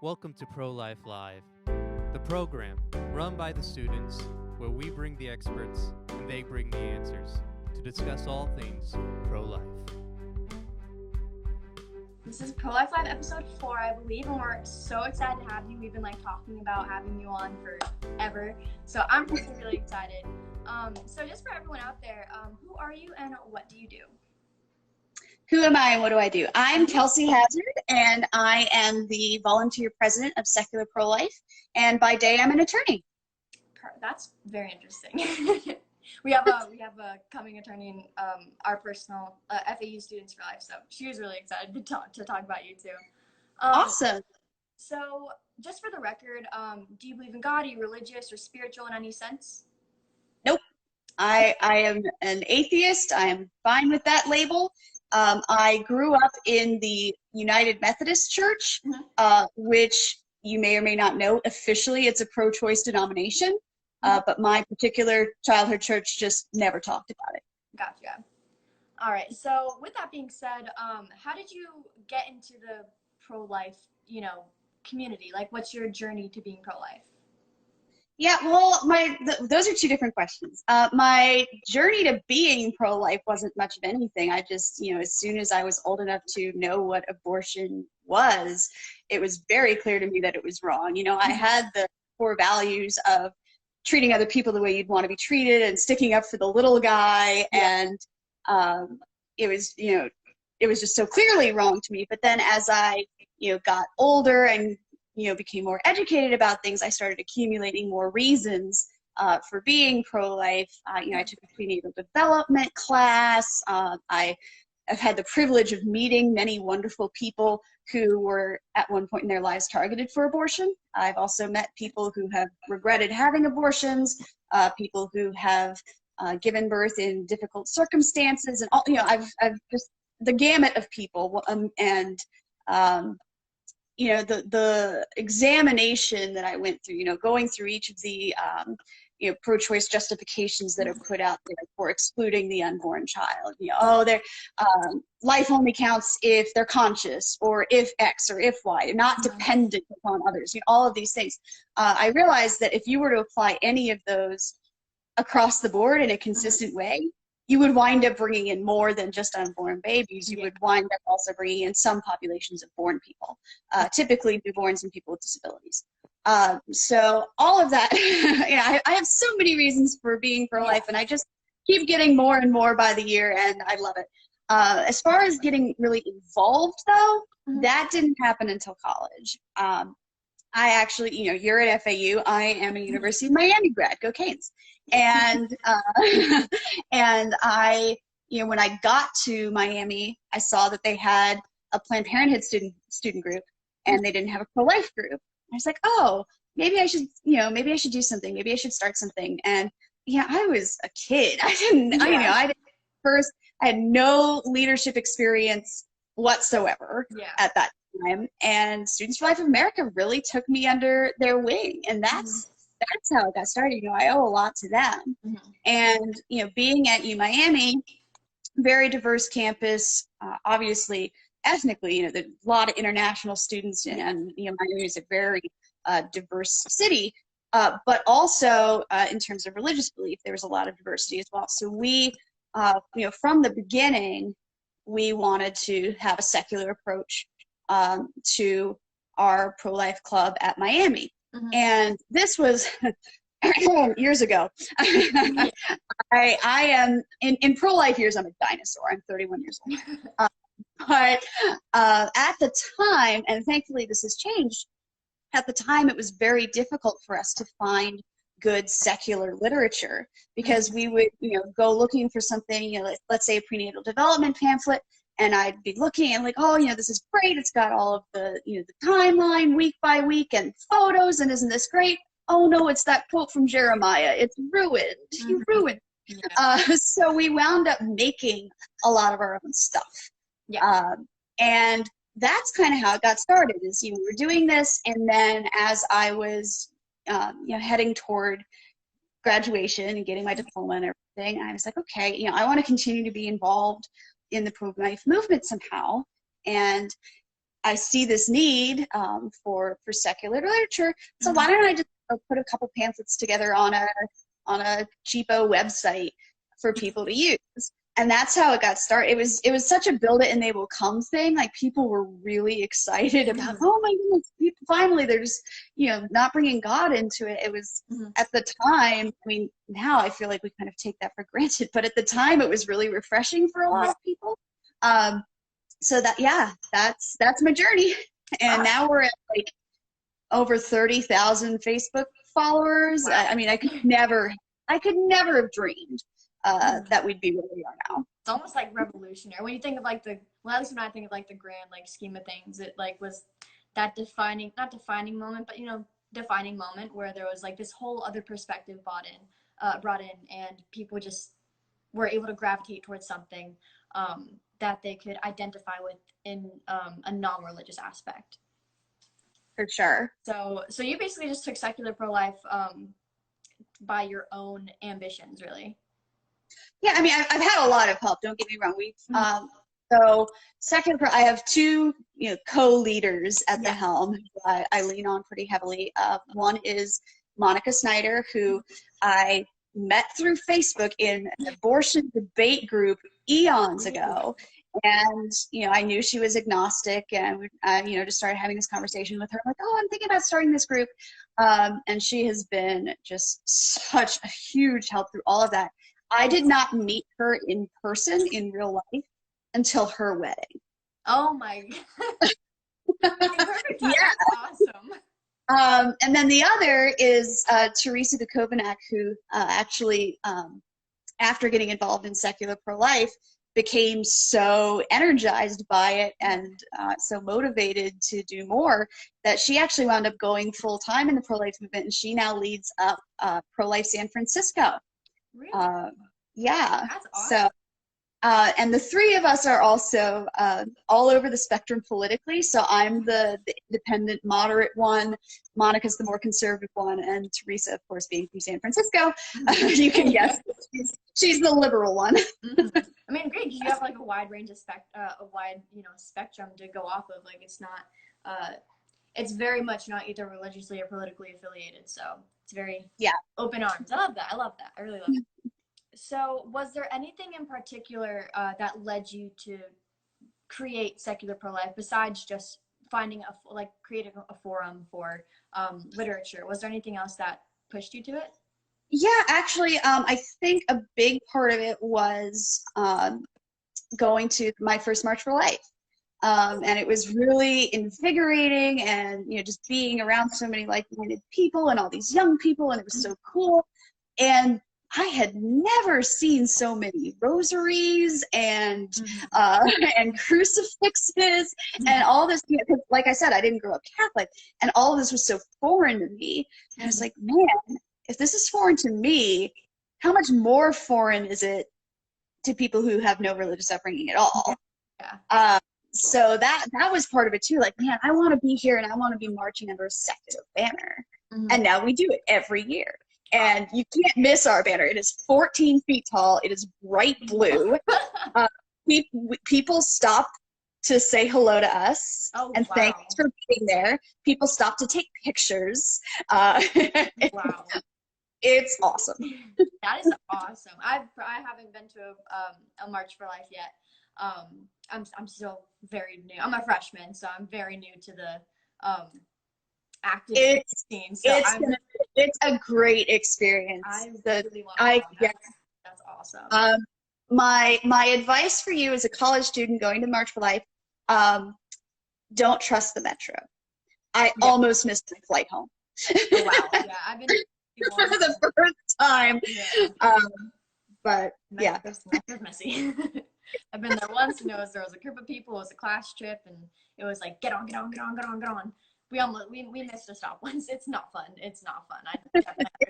Welcome to Pro-Life Live, the program run by the students where we bring the experts and they bring the answers to discuss all things pro-life. This is Pro-Life Live episode 4, I believe, and we're so excited to have you. We've been talking about having you on forever, so I'm personally really excited. So just for everyone out there, who are you and what do you do? Who am I and what do I do? I'm Kelsey Hazzard, and I am the volunteer president of Secular Pro-Life, and by day I'm an attorney. That's very interesting. we have a coming attorney in our personal FAU Students for Life, so she was really excited to talk about you too. Awesome. So just for the record, do you believe in God? Are you religious or spiritual in any sense? Nope. I am an atheist. I am fine with that label. I grew up in the United Methodist Church, which you may or may not know, officially it's a pro-choice denomination, but my particular childhood church just never talked about it. Gotcha. All right, so with that being said, how did you get into the pro-life, community? What's your journey to being pro-life? Yeah, well, those are two different questions. My journey to being pro-life wasn't much of anything. I just, as soon as I was old enough to know what abortion was, it was very clear to me that it was wrong. I had the core values of treating other people the way you'd want to be treated and sticking up for the little guy. Yeah. And it was just so clearly wrong to me. But then as I, got older and became more educated about things, I started accumulating more reasons for being pro-life. I took a prenatal development class. I have had the privilege of meeting many wonderful people who were at one point in their lives targeted for abortion. I've also met people who have regretted having abortions, people who have given birth in difficult circumstances, and all. I've just the gamut of people, the examination that I went through, going through each of the, pro-choice justifications that are put out there for excluding the unborn child. Life only counts if they're conscious, or if X, or if Y, not dependent upon others, all of these things. I realized that if you were to apply any of those across the board in a consistent way, you would wind up bringing in more than just unborn babies. You would wind up also bringing in some populations of born people, typically newborns and people with disabilities. So all of that, I have so many reasons for being pro-life, and I just keep getting more and more by the year, and I love it. As far as getting really involved, though, that didn't happen until college. I actually, you're at FAU. I am a University of Miami grad. Go Canes. And and I, when I got to Miami, I saw that they had a Planned Parenthood student group, and they didn't have a pro-life group. I was like, oh, maybe I should, do something. Maybe I should start something. And I was a kid. I had no leadership experience whatsoever at that time. And Students for Life of America really took me under their wing, and that's how it got started. I owe a lot to them. And being at UMiami, very diverse campus, obviously ethnically, there's a lot of international students, and Miami is a very diverse city, but also in terms of religious belief, there was a lot of diversity as well. So we, from the beginning, we wanted to have a secular approach to our pro-life club at Miami. And this was years ago. I am, in pro-life years, I'm a dinosaur. I'm 31 years old. But at the time, and thankfully this has changed, at the time it was very difficult for us to find good secular literature, because we would, go looking for something, let's say a prenatal development pamphlet, and I'd be looking and this is great. It's got all of the, the timeline week by week and photos, and isn't this great? Oh no, it's that quote from Jeremiah. It's ruined. You ruined. So we wound up making a lot of our own stuff. And that's kind of how it got started. Is we were doing this, and then as I was, heading toward graduation and getting my diploma and everything, I was like, okay, I want to continue to be involved in the pro-life movement somehow. And I see this need for secular literature, so why don't I just put a couple pamphlets together on a cheapo website for people to use? And that's how it got started. It was such a build it and they will come thing. Like, people were really excited about, oh my goodness, finally they're just, not bringing God into it. It was at the time, I mean, now I feel like we kind of take that for granted, but at the time it was really refreshing for a lot of people. So that's my journey. And now we're at like over 30,000 Facebook followers. I mean, I could never have dreamed that we'd be where we are now. It's almost like revolutionary. When you think of like at least when I think of like the grand like scheme of things, it like was that not defining moment, but defining moment where there was like this whole other perspective brought in, and people just were able to gravitate towards something that they could identify with in a non-religious aspect. For sure. So you basically just took secular pro-life by your own ambitions, really. Yeah, I mean, I've had a lot of help. Don't get me wrong. So secular pro, I have two co-leaders at the helm who I lean on pretty heavily. One is Monica Snyder, who I met through Facebook in an abortion debate group eons ago. And, I knew she was agnostic, and we, just started having this conversation with her. I'm like, oh, I'm thinking about starting this group. And she has been just such a huge help through all of that. I did not meet her in person in real life until her wedding. Oh my God. Perfect time. Yeah. That's awesome. And then the other is Teresa Dukovanak, who actually, after getting involved in secular pro-life, became so energized by it and so motivated to do more that she actually wound up going full-time in the pro-life movement, and she now leads up Pro-Life San Francisco. Really? Yeah. That's awesome. So, and the three of us are also all over the spectrum politically. So I'm the independent, moderate one. Monica's the more conservative one, and Teresa, of course, being from San Francisco, you can guess she's the liberal one. I mean, great, because you have like a wide range of spectrum to go off of. Like, it's not, it's very much not either religiously or politically affiliated. So it's very open arms. I love that. I really love it. So was there anything in particular that led you to create secular pro-life besides just creating a forum for literature? Was there anything else that pushed you to it? Yeah, actually, I think a big part of it was going to my first March for Life. And it was really invigorating, and just being around so many like-minded people and all these young people, and it was so cool. And I had never seen so many rosaries and crucifixes and all this. Because, like I said, I didn't grow up Catholic, and all of this was so foreign to me. And I was like, man, if this is foreign to me, how much more foreign is it to people who have no religious upbringing at all? Yeah. So that was part of it too. Like, man, I want to be here, and I want to be marching under a secular banner. And now we do it every year. And you can't miss our banner. It is 14 feet tall. It is bright blue. People stop to say hello to us and thank us for being there. People stop to take pictures. Wow. It's awesome. That is awesome. I haven't been to a March for Life yet. I'm still very new. I'm a freshman, so I'm very new to the active scene. So it's a great experience. I really want to That's awesome. My advice for you as a college student going to March for Life, don't trust the metro. I almost missed my flight home. Oh, wow. Yeah, I've been for the first time. Yeah. But yeah. It's messy. I've been there once, and there was a group of people, it was a class trip, and it was like, get on. We missed a stop once. It's not fun. It's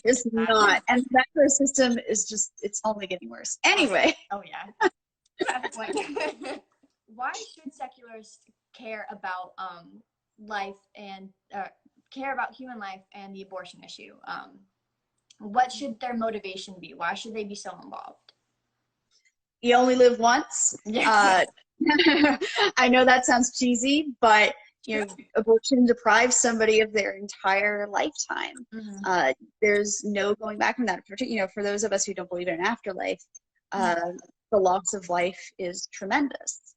It's not. And the metro system is just, it's only getting worse. Anyway. Oh, yeah. Why should secularists care about life and care about human life and the abortion issue? What should their motivation be? Why should they be so involved? You only live once. Yeah. I know that sounds cheesy, but Abortion deprives somebody of their entire lifetime. There's no going back from that. For those of us who don't believe in an afterlife, the loss of life is tremendous.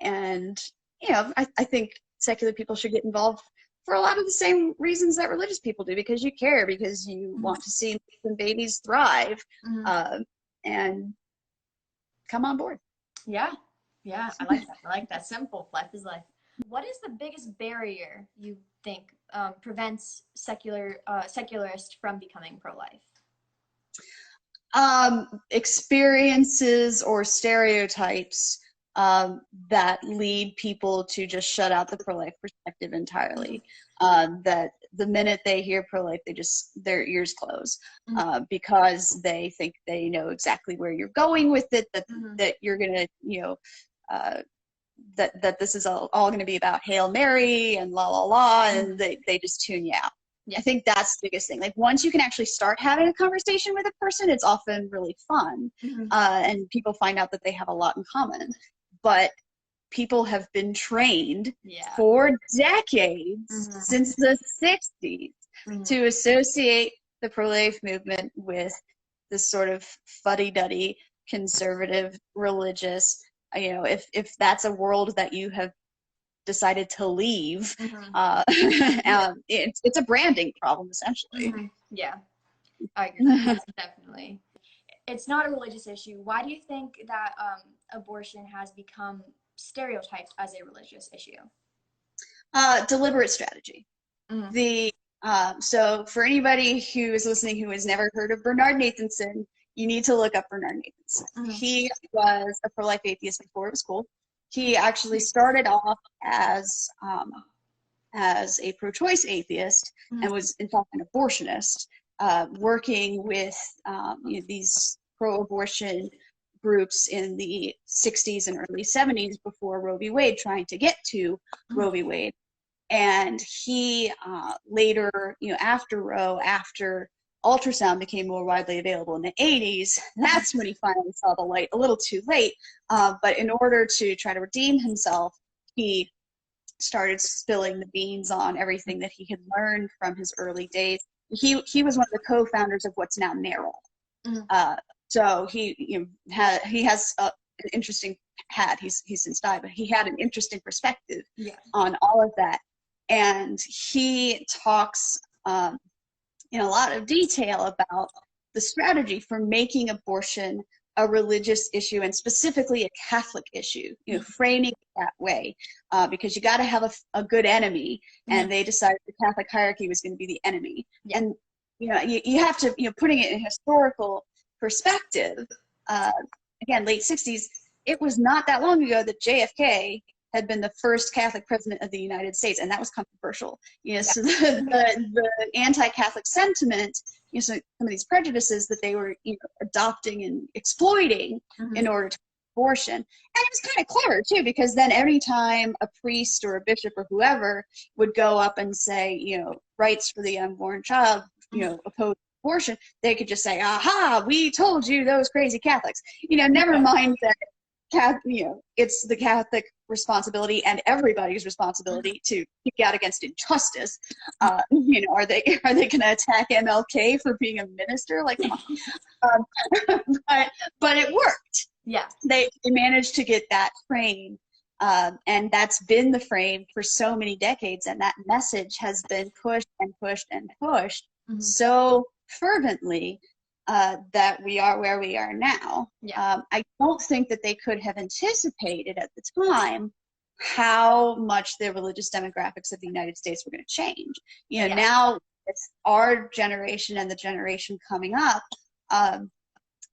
And I think secular people should get involved for a lot of the same reasons that religious people do, because you care, because you want to see some babies thrive, and come on board. Yeah, I like that. I like that. Simple. Life is life. What is the biggest barrier you think prevents secularists from becoming pro-life? Experiences or stereotypes that lead people to just shut out the pro-life perspective entirely. That the minute they hear pro-life, their ears close, because they think they know exactly where you're going with it, that you're gonna, that this is all going to be about Hail Mary and la la la, and they just tune you out. I think that's the biggest thing. Like, once you can actually start having a conversation with a person, it's often really fun, and people find out that they have a lot in common. But people have been trained for decades, since the 60s, to associate the pro-life movement with this sort of fuddy-duddy, conservative, religious, if that's a world that you have decided to leave, it's a branding problem, essentially. Yeah, I agree. Definitely. It's not a religious issue. Why do you think that abortion has become stereotyped as a religious issue? Deliberate strategy. So for anybody who is listening who has never heard of Bernard Nathanson, you need to look up Bernard Nathanson. He was a pro-life atheist before it was cool. He actually started off as a pro-choice atheist, and was in fact an abortionist, working with these pro-abortion groups in the 60s and early 70s before Roe v. Wade, trying to get to Roe v. Wade. And he later, after Roe, after ultrasound became more widely available in the 80s, that's when he finally saw the light, a little too late. But in order to try to redeem himself, he started spilling the beans on everything that he had learned from his early days. He was one of the co-founders of what's now NARAL. So he has an interesting he's since died, but he had an interesting perspective on all of that. And he talks in a lot of detail about the strategy for making abortion a religious issue, and specifically a Catholic issue, framing it that way, because you got to have a good enemy, and they decided the Catholic hierarchy was going to be the enemy. And you have to, putting it in historical perspective, again, late 60s, it was not that long ago that JFK had been the first Catholic president of the United States, and that was controversial. So the anti-Catholic sentiment, some of these prejudices that they were adopting and exploiting in order to abortion. And it was kind of clever too, because then every time a priest or a bishop or whoever would go up and say, rights for the unborn child, oppose abortion, they could just say, aha, we told you, those crazy Catholics. Never mind that it's the Catholic responsibility and everybody's responsibility to speak out against injustice. Are they going to attack MLK for being a minister? Like, come on. But it worked. Yeah, they managed to get that frame, and that's been the frame for so many decades. And that message has been pushed and pushed and pushed so fervently that we are where we are now. I don't think that they could have anticipated at the time how much the religious demographics of the United States were going to change. Now it's our generation and the generation coming up,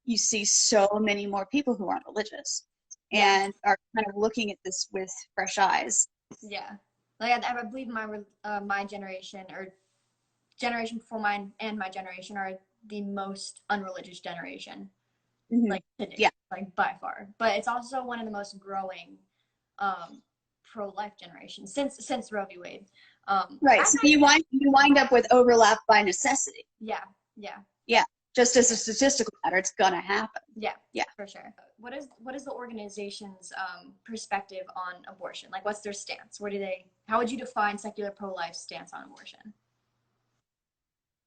you see so many more people who aren't religious and are kind of looking at this with fresh eyes. Yeah, like I believe my generation, or generation before mine and my generation, are the most unreligious generation, like today, like by far. But it's also one of the most growing pro-life generations since Roe v. Wade. Right. So you wind up with overlap by necessity. Yeah. just as a statistical matter, it's gonna happen. Yeah, Yeah, for sure. What is the organization's perspective on abortion? Like, what's their stance? How would you define secular pro-life stance on abortion?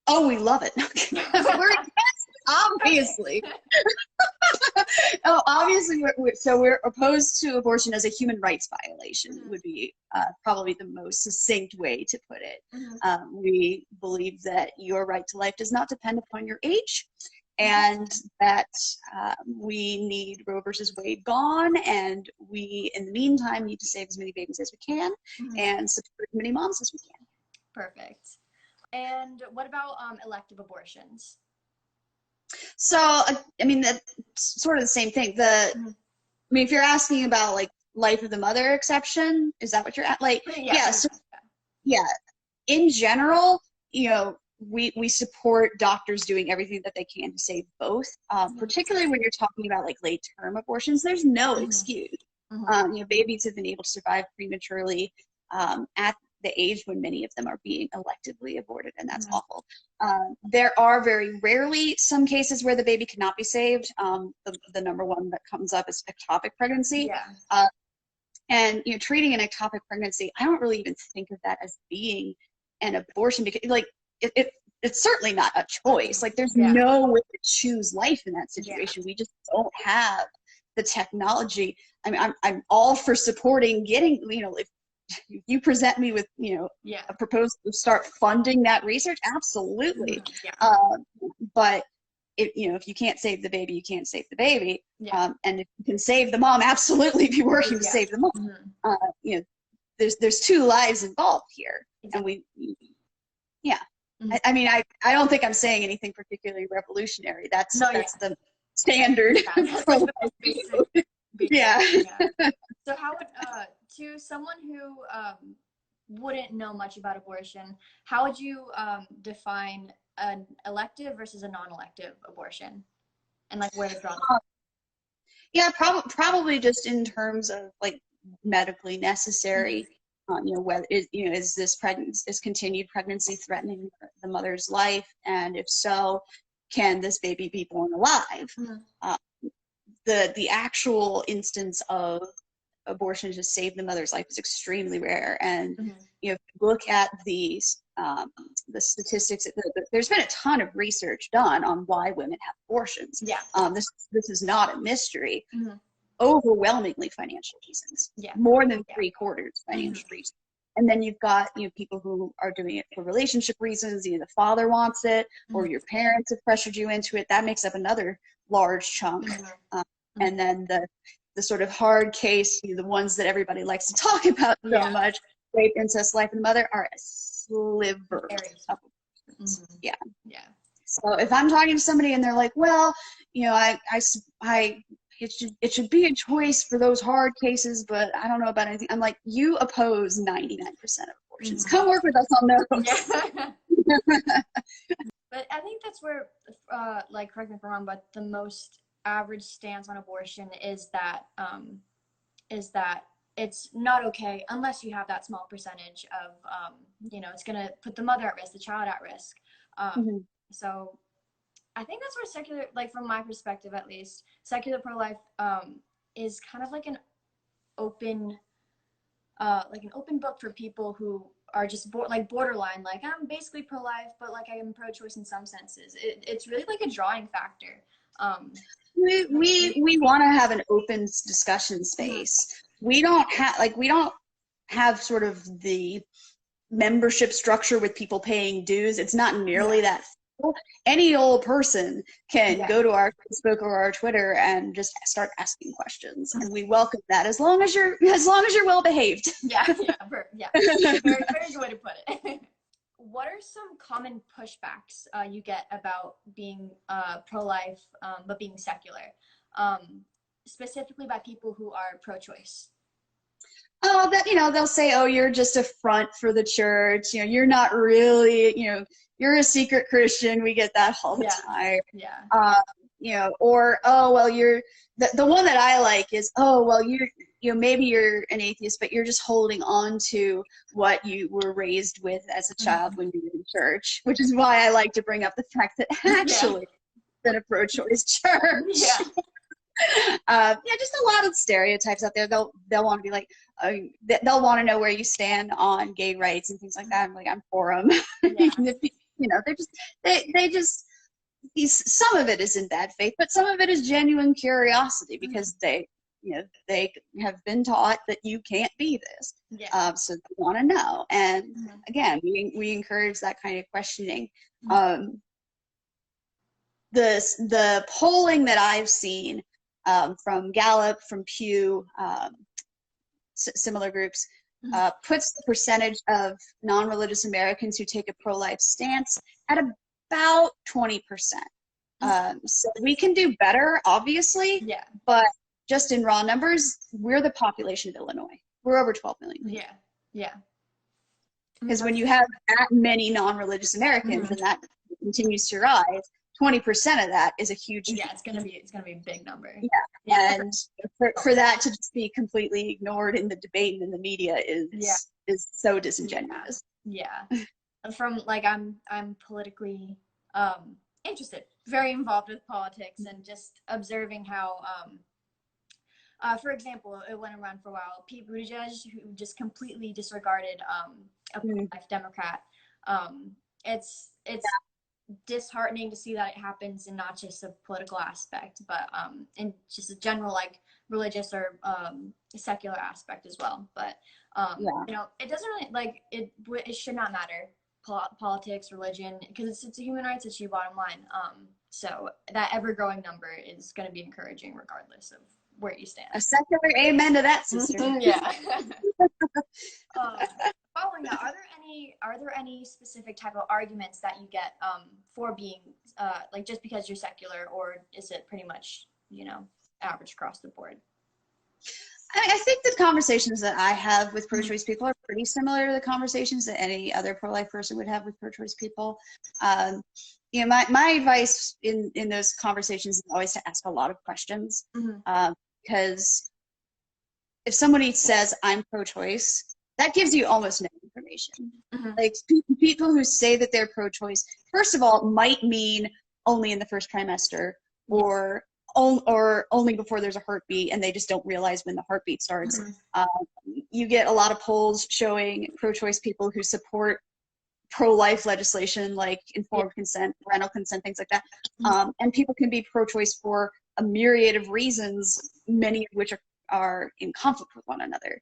Oh, we love it. We're against, obviously. Oh, obviously, we're opposed to abortion as a human rights violation. Would be probably the most succinct way to put it. We believe that your right to life does not depend upon your age, and that we need Roe versus Wade gone, and we, in the meantime, need to save as many babies as we can and support as many moms as we can. Perfect. And what about elective abortions? So, I mean, that's sort of the same thing. I mean, if you're asking about like life of the mother exception, is that what you're at? Like, yeah. In general, you know, we support doctors doing everything that they can to save both, particularly when you're talking about like late term abortions. There's no excuse. You know, babies have been able to survive prematurely at the age when many of them are being electively aborted, and that's awful. There are very rarely some cases where the baby cannot be saved. The number one that comes up is ectopic pregnancy. And you know, treating an ectopic pregnancy, I don't really even think of that as being an abortion, because like it's certainly not a choice. Like there's no way to choose life in that situation. We just don't have the technology. I mean, I'm all for supporting getting, you know, if you present me with, you know, a proposal to start funding that research, absolutely. But if, you know, if you can't save the baby, you can't save the baby. And if you can save the mom, absolutely be working to save the mom. You know, there's two lives involved here, and I mean, I don't think I'm saying anything particularly revolutionary. That's the standard. So how would to someone who wouldn't know much about abortion, how would you define an elective versus a non-elective abortion, and like where to draw them? Yeah, probably just in terms of like medically necessary. You know, whether is continued pregnancy threatening the mother's life, and if so, can this baby be born alive? The actual instance of abortion to save the mother's life is extremely rare, and you know, if you look at the statistics, there's been a ton of research done on why women have abortions. This is not a mystery. Overwhelmingly financial reasons. More than 3/4 financial reasons. And then you've got, you know, people who are doing it for relationship reasons. Either the father wants it, or your parents have pressured you into it. That makes up another large chunk. And then the sort of hard case, you know, the ones that everybody likes to talk about so much, rape, incest, life of the mother, are a sliver of abortions. So if I'm talking to somebody and they're like, well, you know, it should be a choice for those hard cases, but I don't know about anything. I'm like, you oppose 99% of abortions. Come work with us on those. But I think that's where, like, correct me if I'm wrong, but the most average stance on abortion is that it's not okay unless you have that small percentage of, you know, it's going to put the mother at risk, the child at risk. So I think that's where secular, like from my perspective at least, secular pro-life is kind of like an open book for people who are just borderline, like I'm basically pro-life, but like I am pro-choice in some senses. It's really like a drawing factor. We want to have an open discussion space. We don't have sort of the membership structure with people paying dues. It's not nearly that. Any old person can go to our Facebook or our Twitter and just start asking questions, and we welcome that as long as you're well behaved. Very good way to put it. What are some common pushbacks you get about being pro-life but being secular, specifically by people who are pro-choice? That, you know, they'll say, oh, you're just a front for the church. You know, you're not really, you know, you're a secret Christian. We get that all the time. You know, or, oh, well, you're the one that I like is, oh, well, you know, maybe you're an atheist, but you're just holding on to what you were raised with as a child when you were in church, which is why I like to bring up the fact that actually than a pro-choice church. Yeah. Just a lot of stereotypes out there. They'll want to be like, they'll want to know where you stand on gay rights and things like that. I'm like, I'm for them. Yeah. They just some of it is in bad faith, but some of it is genuine curiosity because they have been taught that you can't be this. Yeah. So they want to know. And again, we encourage that kind of questioning. The polling that I've seen from Gallup, from Pew, similar groups, puts the percentage of non-religious Americans who take a pro-life stance at about 20%. So we can do better, obviously, but just in raw numbers, we're the population of Illinois. We're over 12 million. Yeah. Because when you have that many non-religious Americans and that continues to rise, 20% of that is a huge. Yeah, it's gonna be a big number. Yeah, and for that to just be completely ignored in the debate and in the media is so disingenuous. Yeah. From I'm politically interested, very involved with politics, and just observing how for example, it went around for a while, Pete Buttigieg, who just completely disregarded a pro-life Democrat. It's disheartening to see that it happens in not just a political aspect, but in just a general like religious or secular aspect as well. But it doesn't really it should not matter, politics, religion, because it's a human rights issue, bottom line. So that ever-growing number is going to be encouraging regardless of where you stand. A secular amen to that, sister. Yeah. Following that, are there any specific type of arguments that you get for being just because you're secular, or is it pretty much average across the board? I think the conversations that I have with pro-choice people are pretty similar to the conversations that any other pro-life person would have with pro-choice people. My advice in those conversations is always to ask a lot of questions, because if somebody says I'm pro-choice, that gives you almost no information. Like people who say that they're pro-choice, first of all, might mean only in the first trimester, or only before there's a heartbeat, and they just don't realize when the heartbeat starts. You get a lot of polls showing pro-choice people who support pro-life legislation like informed consent, parental consent, things like that. And people can be pro-choice for a myriad of reasons, many of which are in conflict with one another.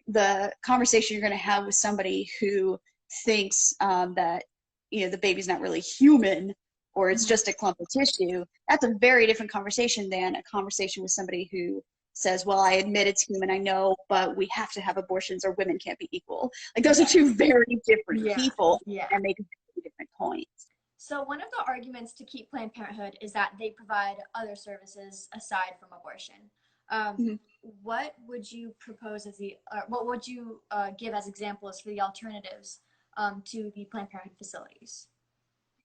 The conversation you're going to have with somebody who thinks that the baby's not really human, or it's just a clump of tissue, that's a very different conversation than a conversation with somebody who says, well, I admit it's human, I know, but we have to have abortions or women can't be equal. Like, those are two very different people, and they can make different points. So one of the arguments to keep Planned Parenthood is that they provide other services aside from abortion. What would you propose as what would you give as examples for the alternatives to the Planned Parenthood facilities?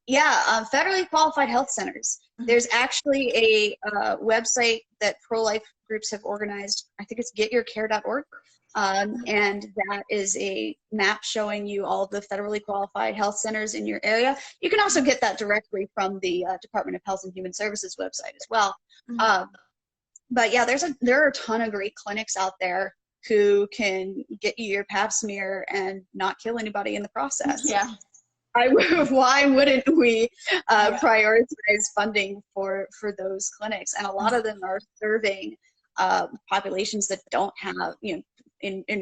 Federally qualified health centers. There's actually a website that pro-life groups have organized. I think it's getyourcare.org. And that is a map showing you all of the federally qualified health centers in your area. You can also get that directly from the Department of Health and Human Services website as well. But yeah, there are a ton of great clinics out there who can get you your pap smear and not kill anybody in the process. Why wouldn't we prioritize funding for those clinics? And a lot of them are serving populations that don't have, in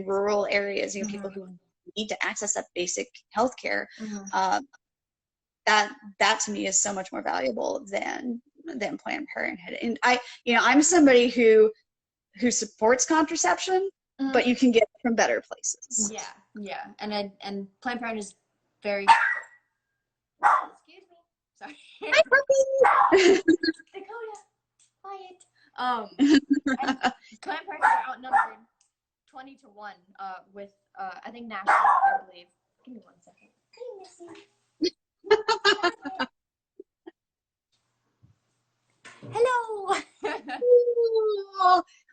rural areas, people who need to access that basic health care. That to me is so much more valuable than Planned Parenthood. And I'm somebody who supports contraception, but you can get it from better places. And Planned Parenthood is very. Excuse me. Sorry. Hi, puppy. Dakota, quiet. Planned Parenthood are outnumbered 20-1 with I think national, I believe. Give me 1 second. Hey, Missy. Hello.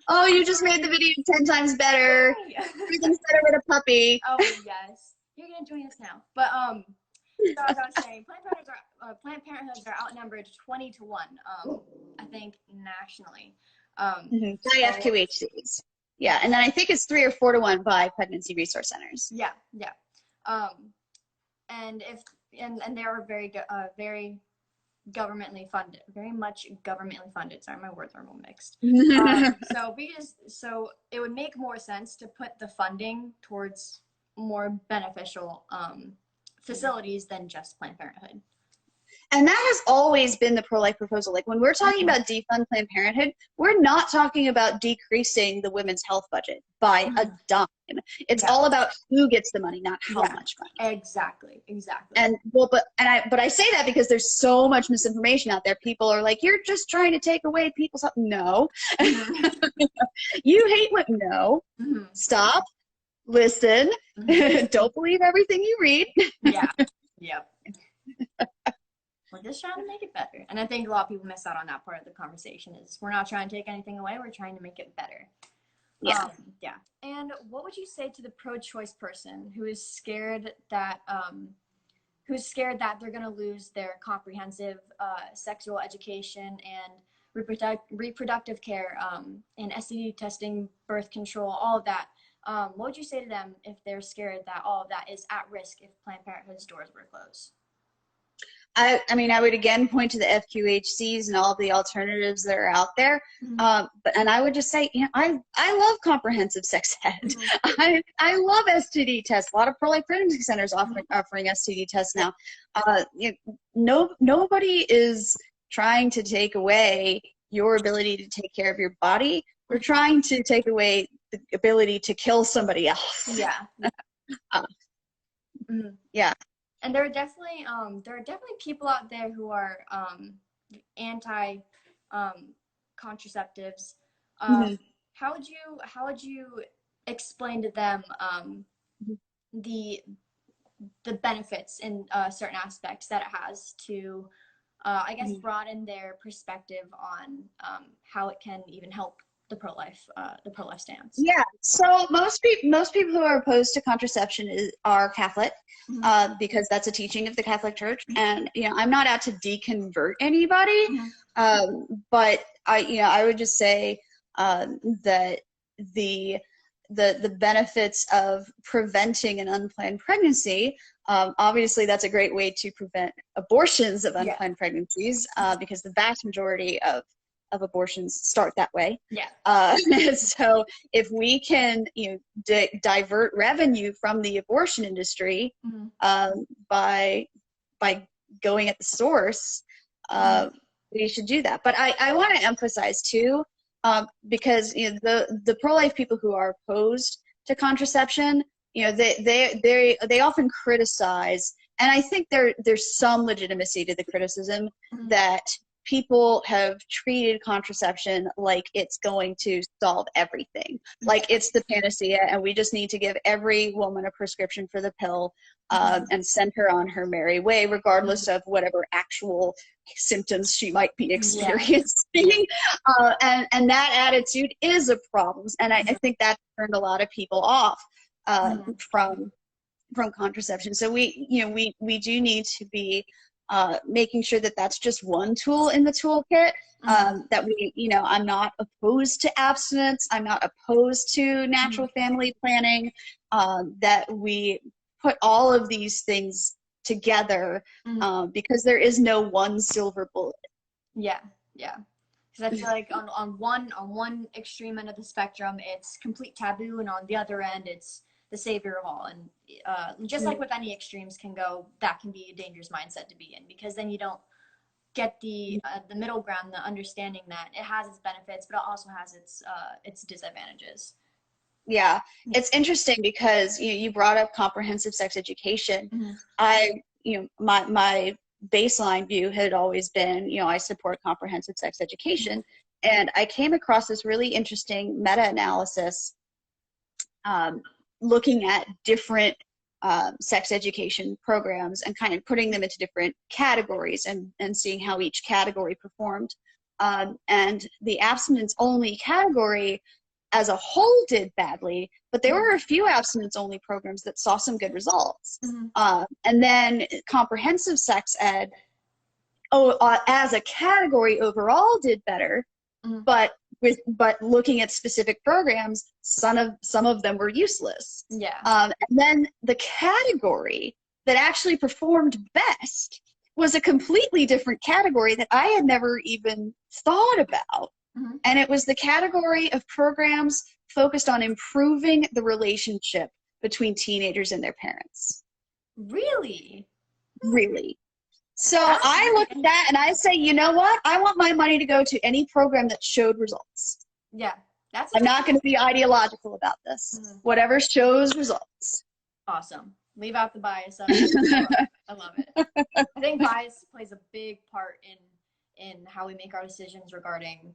Oh, you just made the video 10 times better. Everything's better with a puppy. Oh yes, you're gonna join us now. But So as I was saying, Planned Parenthoods are outnumbered 20 to 1, I think, nationally. By FQHCs. Yeah, and then I think it's 3 or 4 to 1 by pregnancy resource centers. Yeah. And they are very governmentally funded, very much governmentally funded. Sorry, my words are all mixed. So it would make more sense to put the funding towards more beneficial facilities than just Planned Parenthood. And that has always been the pro-life proposal. Like when we're talking about defund Planned Parenthood, we're not talking about decreasing the women's health budget by a dime. It's all about who gets the money, not how much money. Exactly. And but I say that because there's so much misinformation out there. People are like, you're just trying to take away people's health. No. You hate what? No. Stop. Listen. Don't believe everything you read. Yep. We're just trying to make it better. And I think a lot of people miss out on that part of the conversation is we're not trying to take anything away. We're trying to make it better. Yeah. And what would you say to the pro-choice person who is scared that they're going to lose their comprehensive sexual education and reproductive care and STD testing, birth control, all of that? What would you say to them if they're scared that all of that is at risk if Planned Parenthood's doors were closed? I mean, I would again point to the FQHCs and all of the alternatives that are out there. And I would just say, I love comprehensive sex ed. I love STD tests. A lot of pro-life pregnancy centers offering STD tests now. Nobody is trying to take away your ability to take care of your body. We're trying to take away the ability to kill somebody else. Yeah. And there are definitely people out there who are anti contraceptives. How would you explain to them the benefits in certain aspects that it has to I guess broaden their perspective on how it can even help the pro-life stance? Yeah, so most people who are opposed to contraception are Catholic, because that's a teaching of the Catholic Church, and I'm not out to deconvert anybody, but I would just say that the benefits of preventing an unplanned pregnancy, obviously that's a great way to prevent abortions of unplanned pregnancies, because the vast majority of abortions start that way. So if we can divert revenue from the abortion industry by going at the source, we should do that. But I want to emphasize too, because the pro-life people who are opposed to contraception, they often criticize, and I think there's some legitimacy to the criticism that people have treated contraception like it's going to solve everything, like it's the panacea, and we just need to give every woman a prescription for the pill and send her on her merry way, regardless of whatever actual symptoms she might be experiencing. And that attitude is a problem, and I think that turned a lot of people off from contraception. So we do need to be making sure that that's just one tool in the toolkit, that I'm not opposed to abstinence, I'm not opposed to natural family planning, that we put all of these things together, because there is no one silver bullet. Because I feel like on one extreme end of the spectrum it's complete taboo, and on the other end it's the savior of all, and just like with any extremes that can be a dangerous mindset to be in, because then you don't get the middle ground, the understanding that it has its benefits but it also has its disadvantages. It's interesting because you brought up comprehensive sex education. My baseline view had always been, I support comprehensive sex education, and I came across this really interesting meta-analysis looking at different sex education programs and kind of putting them into different categories and seeing how each category performed. And the abstinence-only category as a whole did badly, but there were a few abstinence-only programs that saw some good results. Mhm. And then comprehensive sex ed, as a category overall, did better, Mhm. but looking at specific programs, some of them were useless. Yeah. And then the category that actually performed best was a completely different category that I had never even thought about. Mhm. And it was the category of programs focused on improving the relationship between teenagers and their parents. Really? Really. So That's I look at that and I say, you know what? I want my money to go to any program that showed results. Yeah. That's I'm not going to be ideological about this. Mhm. Whatever shows results. awesome. Leave out the bias of it. I love it. I think bias plays a big part in how we make our decisions regarding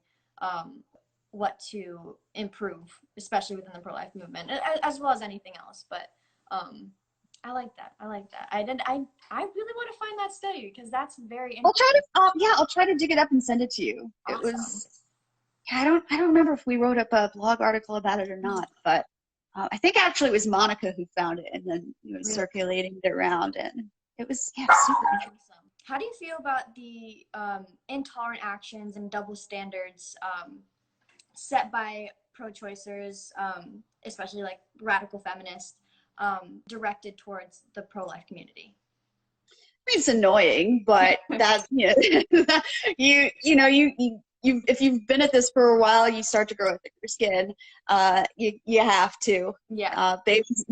what to improve, especially within the pro-life movement, as well as anything else. But I like that. I like that. I really want to find that study because that's very interesting. I'll try to dig it up and send it to you. Awesome. It was, I don't remember if we wrote up a blog article about it or not, but I think actually it was Monica who found it and then circulating it around, and it was super interesting. Awesome. How do you feel about the intolerant actions and double standards set by pro-choicers, especially like radical feminists, directed towards the pro-life community? I mean, it's annoying, but that's if you've been at this for a while, you start to grow a thicker skin. You have to. Yeah.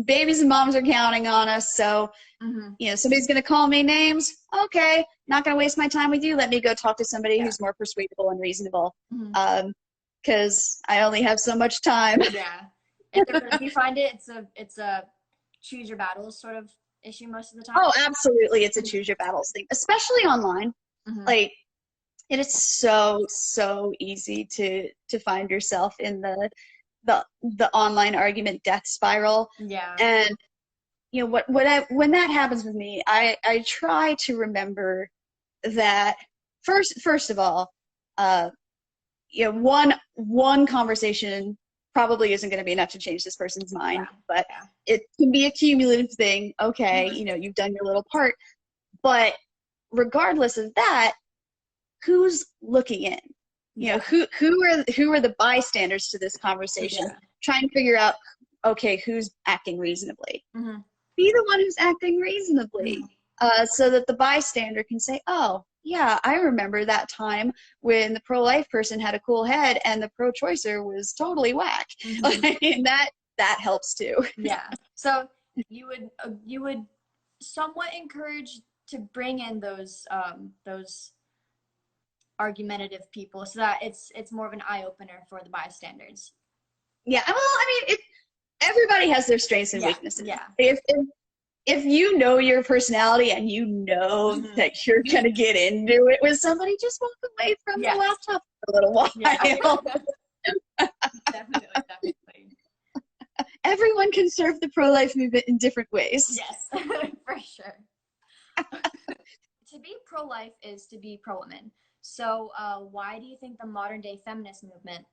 Babies and moms are counting on us, so somebody's gonna call me names. Okay, not gonna waste my time with you. Let me go talk to somebody who's more persuadable and reasonable. Because I only have so much time. Yeah. And if you find it's a choose your battles sort of issue most of the time. Oh, absolutely, it's a choose your battles thing, especially online. Like, it is so easy to find yourself in the online argument death spiral. Yeah. And when that happens with me, I try to remember that first of all, one conversation probably isn't going to be enough to change this person's mind, but it can be a cumulative thing. Okay, you've done your little part, but regardless of that, who's looking in? Who are the bystanders to this conversation? Try and figure out, okay, who's acting reasonably. Be the one who's acting reasonably, so that the bystander can say, oh, yeah, I remember that time when the pro-life person had a cool head and the pro-choicer was totally whack. And that helps too. Yeah. So you would somewhat encourage to bring in those argumentative people so that it's more of an eye-opener for the bystanders. Yeah. Well, I mean, everybody has their strengths and weaknesses. Yeah. If you know your personality and you know that you're going to get into it with somebody, just walk away from the laptop for a little while. Yeah. Definitely. Everyone can serve the pro-life movement in different ways. Yes, for sure. To be pro-life is to be pro-women. So why do you think the modern-day feminist movement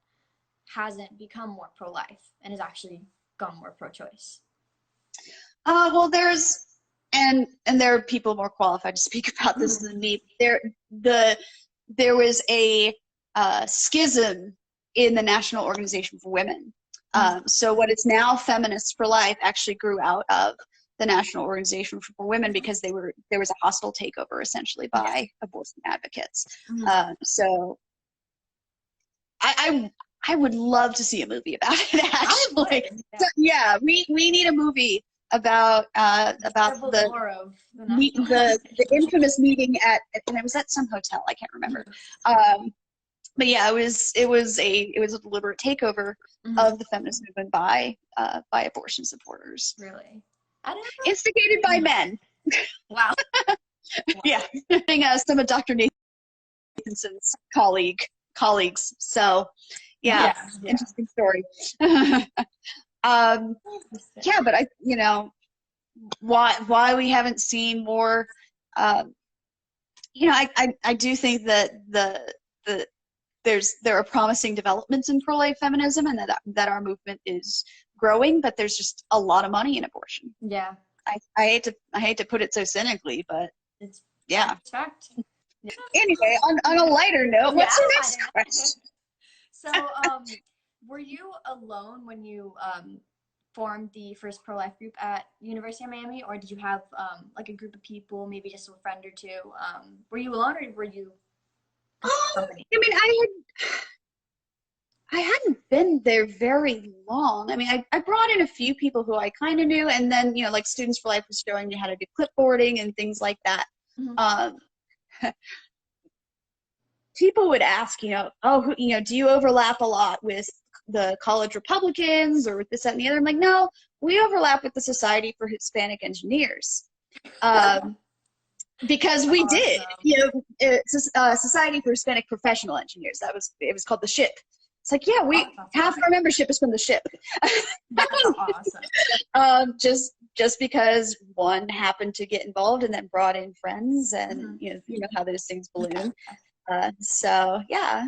hasn't become more pro-life and has actually gone more pro-choice? Well, there are people more qualified to speak about this than me. There was a schism in the National Organization for Women. So what is now Feminists for Life actually grew out of the National Organization for Women because there was a hostile takeover essentially by abortion advocates. So I would love to see a movie about it, actually. So, yeah, we need a movie about the infamous meeting and it was at some hotel, I can't remember. But yeah, it was a deliberate takeover of the feminist movement by abortion supporters. Really? I don't know. Instigated by men. Wow. Yeah, some of Dr. Nathanson's colleagues. So yeah. Interesting story. Yeah, but why we haven't seen more, I do think that there are promising developments in pro-life feminism and that our movement is growing, but there's just a lot of money in abortion. Yeah. I hate to put it so cynically, but It's yeah. fact. Yeah. Anyway, on a lighter note, what's your next question? So, were you alone when you formed the first pro-life group at University of Miami, or did you have like a group of people, maybe just a friend or two? Were you alone, or were you company? I mean, I hadn't been there very long. I mean, I brought in a few people who I kind of knew, and then, you know, like Students for Life was showing me how to do clipboarding and things like that. People would ask, you know, oh, you know, do you overlap a lot with the college Republicans or with this, that, and the other? I'm like, no, we overlap with the Society for Hispanic Engineers. Because we did, you know, it's Society for Hispanic Professional Engineers. It was called the SHIP. It's like, yeah, half our membership is from the SHIP. That's awesome. Just because one happened to get involved and then brought in friends, and you know how those things balloon. So yeah.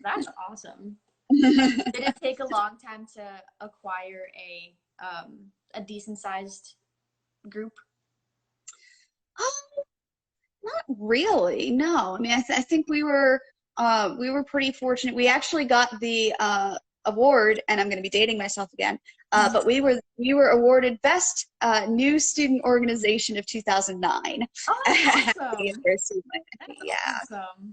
That's awesome. Did it take a long time to acquire a decent sized group? Not really, no. I mean, I think we were pretty fortunate. We actually got the award, and I'm going to be dating myself again, but we were awarded Best New Student Organization of 2009. Oh, that's awesome. University of Miami. Yeah. Awesome.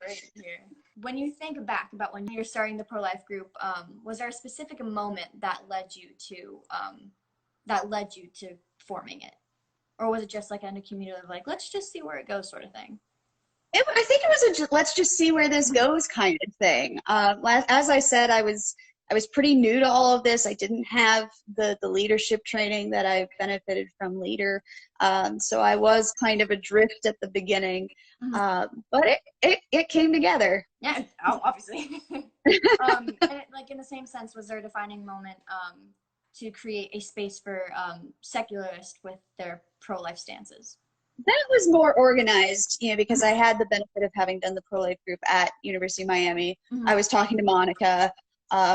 Great to hear. When you think back about when you're starting the pro-life group, was there a specific moment that led you to forming it? Or was it just like in a community of like, let's just see where it goes sort of thing? I think it was let's just see where this goes kind of thing. As I said, I was pretty new to all of this. I didn't have the leadership training that I've benefited from later. So I was kind of adrift at the beginning, but it came together. Yeah, obviously. And like in the same sense, was there a defining moment to create a space for secularists with their pro-life stances? That was more organized, you know, because I had the benefit of having done the pro-life group at University of Miami. I was talking to Monica.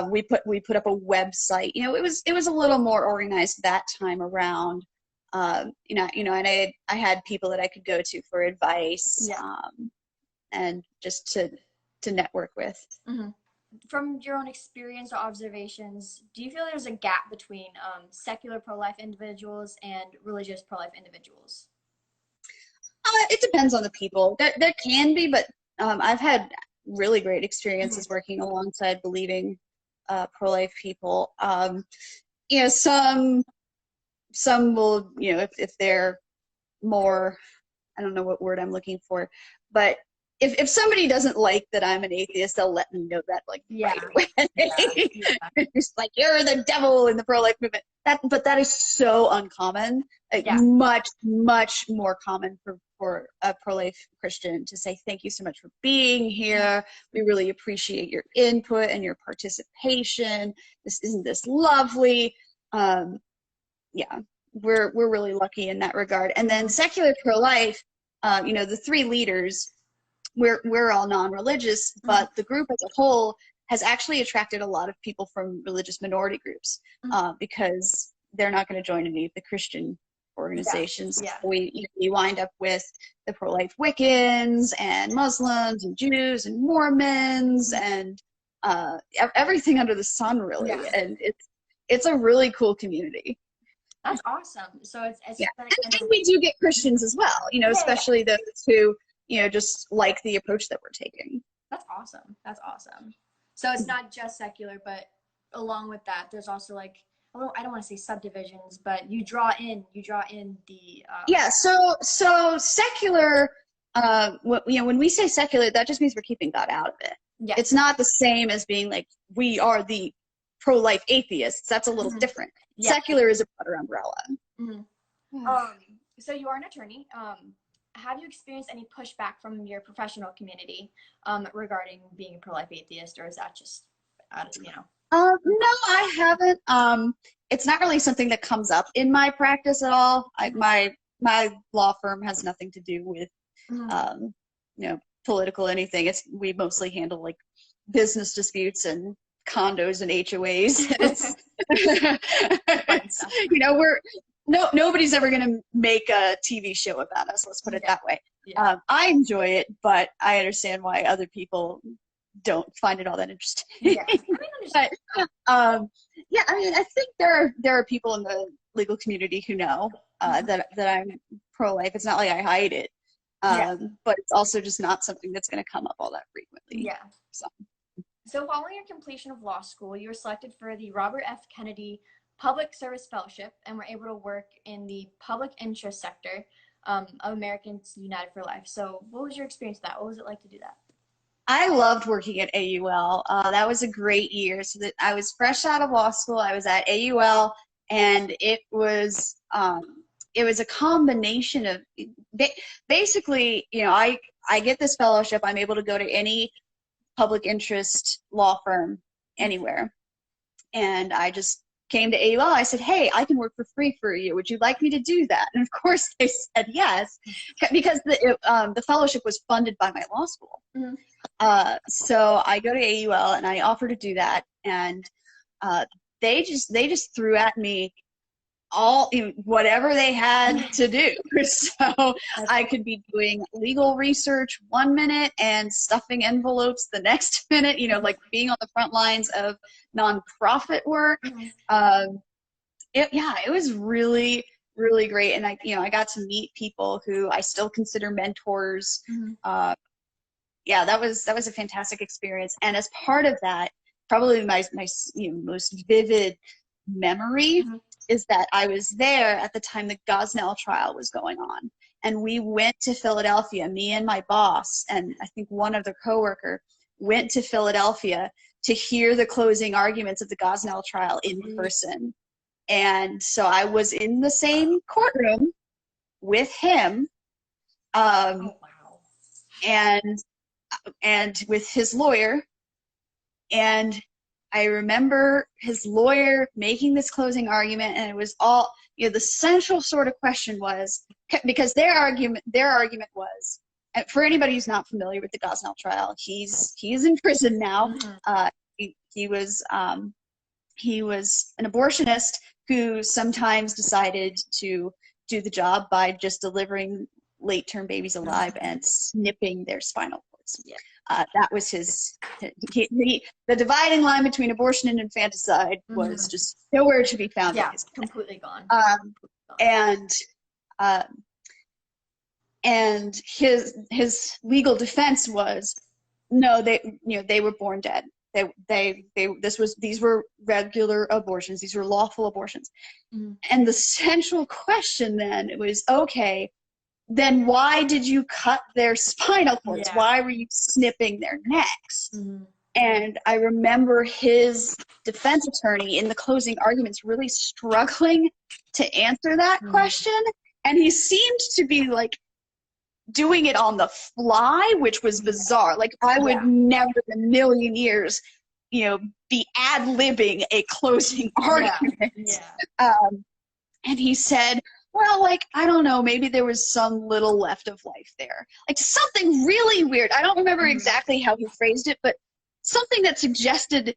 We put up a website. You know, it was a little more organized that time around. You know, and I had people that I could go to for advice, and just to network with. From your own experience or observations, do you feel there's a gap between secular pro-life individuals and religious pro-life individuals? It depends on the people. There can be, but I've had really great experiences working alongside believing pro-life people. You know, some will, you know, if they're more, I don't know what word I'm looking for, but if somebody doesn't like that I'm an atheist, they'll let me know that like right away. It's like, you're the devil in the pro-life movement. But that is so uncommon. Like, much more common for a pro-life Christian to say, thank you so much for being here. We really appreciate your input and your participation. Isn't this lovely? Yeah, we're really lucky in that regard. And then secular pro-life, you know, the three leaders, we're all non-religious, but the group as a whole has actually attracted a lot of people from religious minority groups because they're not going to join any of the Christian organizations. We wind up with the pro-life Wiccans and Muslims and Jews and Mormons and everything under the sun, really. And it's a really cool community. That's awesome. So it's and we do get Christians as well, you know, especially those who, you know, just like the approach that we're taking. That's awesome. That's awesome. So it's not just secular, but along with that, there's also like, I don't want to say subdivisions, but you draw in the so secular, you know, when we say secular, that just means we're keeping God out of it. It's not the same as being like, we are the pro-life atheists. That's a little different. Secular is a broader umbrella. So you are an attorney. Have you experienced any pushback from your professional community regarding being a pro-life atheist, or is that just, you know? No, I haven't. It's not really something that comes up in my practice at all. My law firm has nothing to do with, you know, political anything. We mostly handle like business disputes and condos and HOAs. Nobody's ever going to make a TV show about us. Let's put it that way. Yeah. I enjoy it, but I understand why other people don't find it all that interesting. Yeah. But I think there are people in the legal community who know that I'm pro-life. It's not like I hide it, but it's also just not something that's going to come up all that frequently. Yeah. So following your completion of law school, you were selected for the Robert F. Kennedy Public Service Fellowship and were able to work in the public interest sector of Americans United for Life. So what was your experience with that? What was it like to do that? I loved working at AUL. That was a great year. So that I was fresh out of law school. I was at AUL, and it was a combination of basically, I get this fellowship. I'm able to go to any public interest law firm anywhere, and I just came to AUL. I said, hey, I can work for free for a year. Would you like me to do that? And of course they said yes, because the fellowship was funded by my law school. Mm-hmm. So I go to AUL and I offer to do that. And they just threw at me whatever they had to do. So I could be doing legal research 1 minute and stuffing envelopes the next minute, like being on the front lines of nonprofit work. It was really, really great. And I got to meet people who I still consider mentors. Mm-hmm. That was a fantastic experience. And as part of that, probably my most vivid memory mm-hmm. is that I was there at the time the Gosnell trial was going on. And we went to Philadelphia, me and my boss, and I think one other coworker went to Philadelphia to hear the closing arguments of the Gosnell trial in person. And so I was in the same courtroom with him, and with his lawyer. And I remember his lawyer making this closing argument, and it was all, the central sort of question was, because their argument was, and for anybody who's not familiar with the Gosnell trial, he's in prison now. Mm-hmm. He was an abortionist who sometimes decided to do the job by just delivering late-term babies alive and snipping their spinal cords. Yeah. That was the dividing line between abortion and infanticide was mm-hmm. just nowhere to be found. Yeah, completely gone. And his legal defense was, no, they were born dead. These were regular abortions. These were lawful abortions. Mm-hmm. And the central question then was, okay, then why did you cut their spinal cords? Yeah. Why were you snipping their necks? Mm-hmm. And I remember his defense attorney in the closing arguments really struggling to answer that mm-hmm. question. And he seemed to be like doing it on the fly, which was bizarre. Like I would never in a million years, be ad-libbing a closing argument. Yeah. And he said, well, I don't know, maybe there was some little left of life there. Something really weird. I don't remember exactly how he phrased it, but something that suggested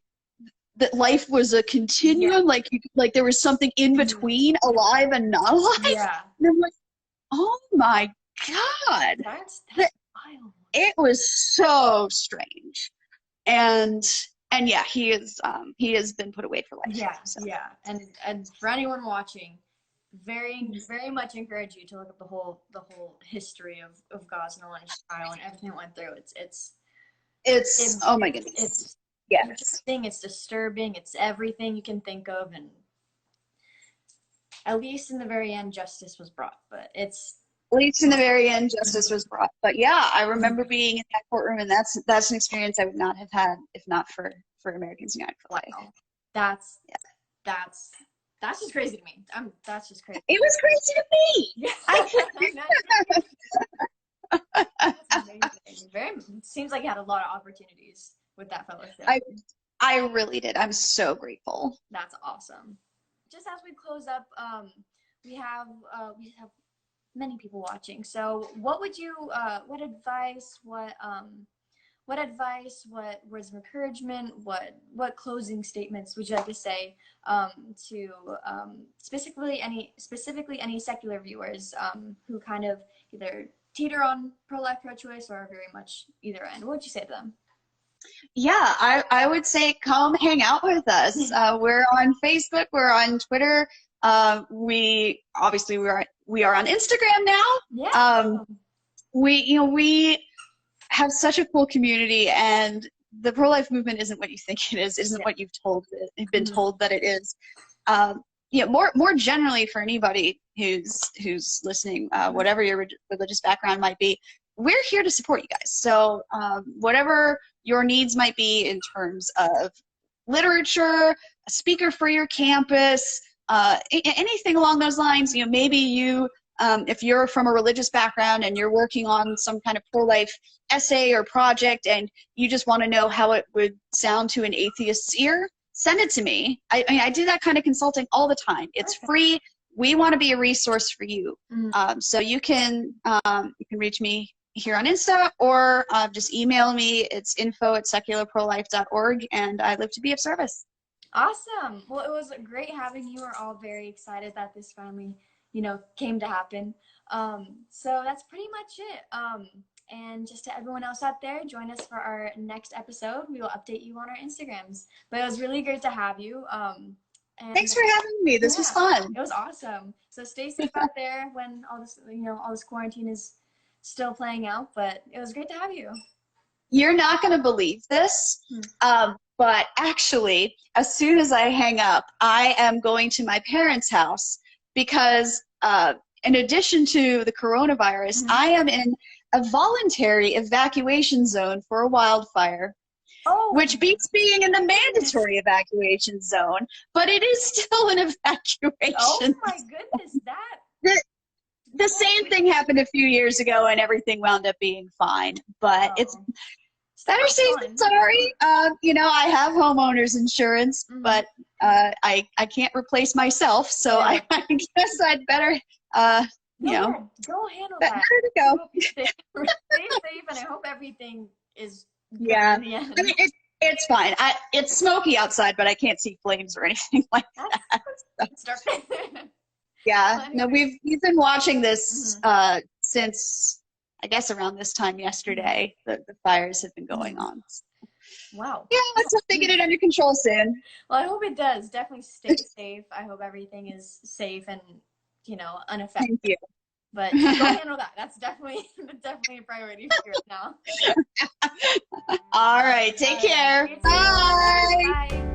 that life was a continuum, like there was something in between alive and not alive. Yeah. And I'm like, oh my God. That's wild. It was so strange. And yeah, he has been put away for life. Yeah, so. Yeah. And for anyone watching, very, very much encourage you to look up the whole history of Gosnell and his trial and everything it went through. It's oh my goodness. It's interesting, it's disturbing, it's everything you can think of, and at least in the very end justice was brought. But yeah, I remember being in that courtroom, and that's an experience I would not have had if not for Americans United for Life. Wow. That's just crazy to me. That's just crazy. It was crazy to me. That's amazing. Seems like you had a lot of opportunities with that fellowship. I really did. I'm so grateful. That's awesome. Just as we close up, we have many people watching. So what would you, what advice, what what advice, what words of encouragement, what closing statements would you like to say to specifically any secular viewers who kind of either teeter on pro-life, pro-choice, or very much either end? What would you say to them? Yeah, I would say come hang out with us. We're on Facebook, we're on Twitter. We are on Instagram now. Yeah. We have such a cool community, and the pro-life movement isn't what you think it is. It isn't what you've been told that it is. More generally for anybody who's listening, whatever your religious background might be, we're here to support you guys. So whatever your needs might be in terms of literature, a speaker for your campus, anything along those lines, maybe you, if you're from a religious background and you're working on some kind of pro-life essay or project and you just want to know how it would sound to an atheist's ear, send it to me. I do that kind of consulting all the time. It's free. We want to be a resource for you. So you can reach me here on Insta, or just email me. It's info@secularprolife.org, and I live to be of service. Awesome. Well, it was great having you. We're all very excited that this finally, came to happen. So that's pretty much it. And just to everyone else out there, join us for our next episode. We will update you on our Instagrams. But it was really great to have you. And thanks for having me. This was fun. It was awesome. So stay safe out there when all this quarantine is still playing out. But it was great to have you. You're not going to believe this, but actually, as soon as I hang up, I am going to my parents' house because in addition to the coronavirus, I am in a voluntary evacuation zone for a wildfire, which beats being in the mandatory evacuation zone, but it is still an evacuation. Oh my goodness, The same thing happened a few years ago and everything wound up being fine, but it's better safe than sorry. I have homeowners insurance, but I can't replace myself, so I guess I'd better, go handle that. Better to go. Stay safe, and I hope everything is good Yeah. in the end. I mean, it's fine. It's smoky outside, but I can't see flames or anything like that. Yeah. No, we've been watching this since I guess around this time yesterday. The fires have been going on. Wow. Yeah, let's hope they get it under control soon. Well, I hope it does. Definitely stay safe. I hope everything is safe and unaffected. Thank you. But go handle that. That's definitely a priority for you now. All right. Take care. Bye. Bye.